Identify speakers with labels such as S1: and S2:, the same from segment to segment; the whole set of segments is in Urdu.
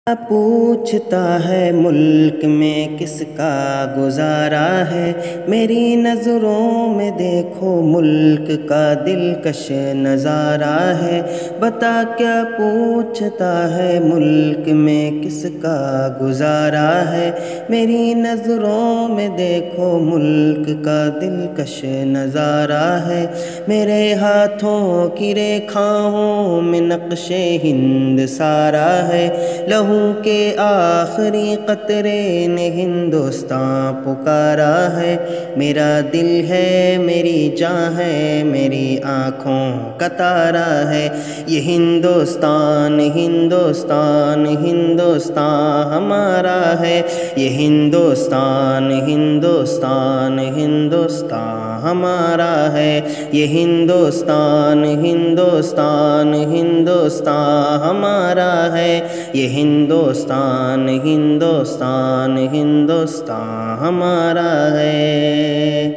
S1: پوچھتا ہے ملک میں کس کا گزارا ہے، میری نظروں میں دیکھو ملک کا دلکش نظارہ ہے۔ بتا کیا پوچھتا ہے ملک میں کس کا گزارا ہے، میری نظروں میں دیکھو ملک کا دلکش نظارہ ہے۔ میرے ہاتھوں کی ریکھاؤں میں نقش ہند سارا ہے، لہو کے آخری قطرے نے ہندوستان پکارا ہے۔ میرا دل ہے، میری جان ہے، میری آنکھوں کا تارا ہے۔ یہ ہندوستان ہندوستان ہندوستان ہمارا ہے، یہ ہندوستان ہندوستان ہندوستان ہمارا ہے۔ یہ ہندوستان ہندوستان ہندوستان ہمارا ہے، یہ ہندوستان ہندوستان ہندوستان ہمارا ہے۔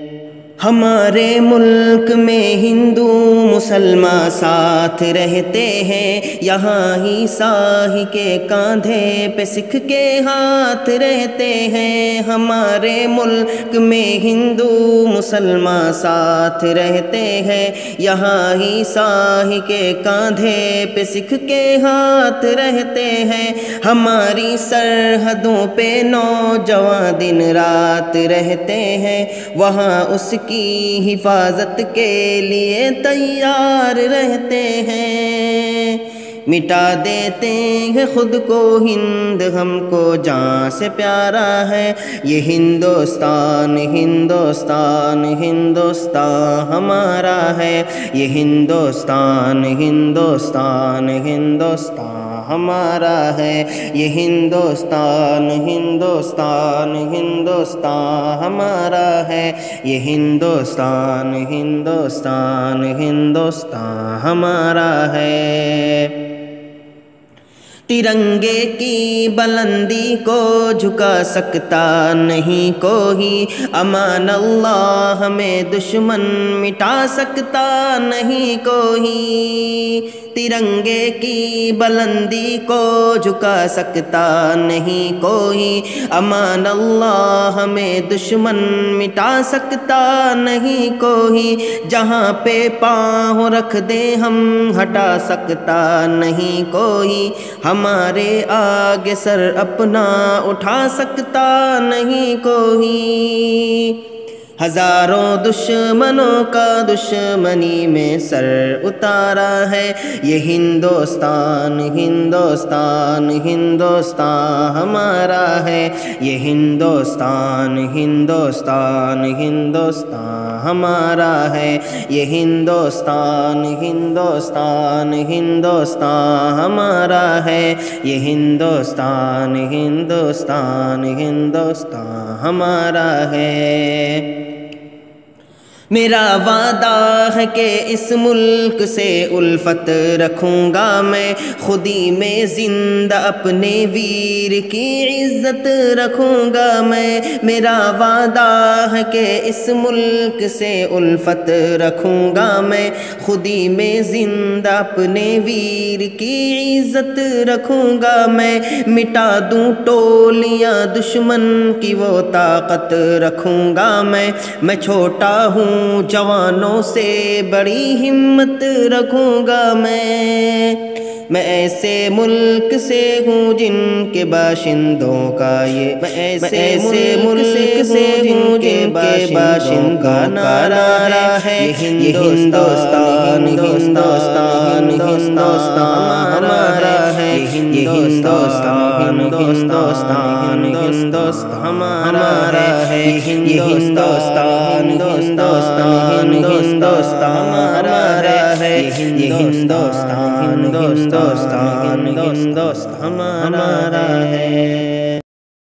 S1: ہمارے ملک میں ہندو مسلمان ساتھ رہتے ہیں، یہاں عیسائی کے کاندھے پہ سکھ کے ہاتھ رہتے ہیں۔ ہمارے ملک میں ہندو مسلمان ساتھ رہتے ہیں، یہاں عیسائی کے کاندھے پہ سکھ کے ہاتھ رہتے ہیں۔ ہماری سرحدوں پہ نوجوان دن رات رہتے ہیں، وہاں اس کی حفاظت کے لیے تیار رہتے ہیں۔ مٹا دیتے ہیں خود کو ہند، ہم کو جان سے پیارا ہے۔ یہ ہندوستان ہندوستان ہندوستان ہمارا ہے، یہ ہندوستان ہندوستان ہندوستان ہمارا ہے۔ یہ ہندوستان ہندوستان ہندوستان ہمارا ہے، یہ ہندوستان ہندوستان ہندوستان ہمارا ہے۔ ترنگے کی بلندی کو جھکا سکتا نہیں کوئی، امان اللہ ہمیں دشمن مٹا سکتا نہیں کوئی۔ ترنگے کی بلندی کو جھکا سکتا نہیں کوئی، امان اللہ ہمیں دشمن مٹا سکتا نہیں کوئی۔ جہاں پہ پاؤں رکھ دے ہم ہٹا سکتا نہیں کوئی، ہمارے آگے سر اپنا اٹھا سکتا نہیں کوئی۔ ہزاروں دشمنوں کا دشمنی میں سر اتارا ہے، یہ ہندوستان ہندوستان ہندوستان ہمارا ہے۔ یہ ہندوستان ہندوستان ہندوستان ہمارا ہے، یہ ہندوستان ہندوستان ہندوستان ہمارا ہے۔ یہ ہندوستان ہندوستان ہندوستان ہمارا ہے۔ میرا وعدہ ہے کہ اس ملک سے الفت رکھوں گا میں، خودی میں زندہ اپنے ویر کی عزت رکھوں گا میں۔ میرا وعدہ ہے کہ اس ملک سے الفت رکھوں گا میں، خودی میں زندہ اپنے ویر کی عزت رکھوں گا میں۔ مٹا دوں ٹولیاں دشمن کی وہ طاقت رکھوں گا میں چھوٹا ہوں جوانوں سے بڑی ہمت رکھوں گا میں ایسے ملک سے ہوں جن کے باشندوں کا میں ایسے ملک سے ہوں جن کے باشندوں کا نعرہ ہے، یہ ہندوستان ہندوستان ہندوستان ہمارا ہے۔ یہ ہندوستان ہندوستان ہندوستان ہمارا ہے، یہ ہندوستان ہندوستان ہندوستان ہمارا ہے۔ یہ ہندوستان ہندوستان ہندوستان ہمارا ہے۔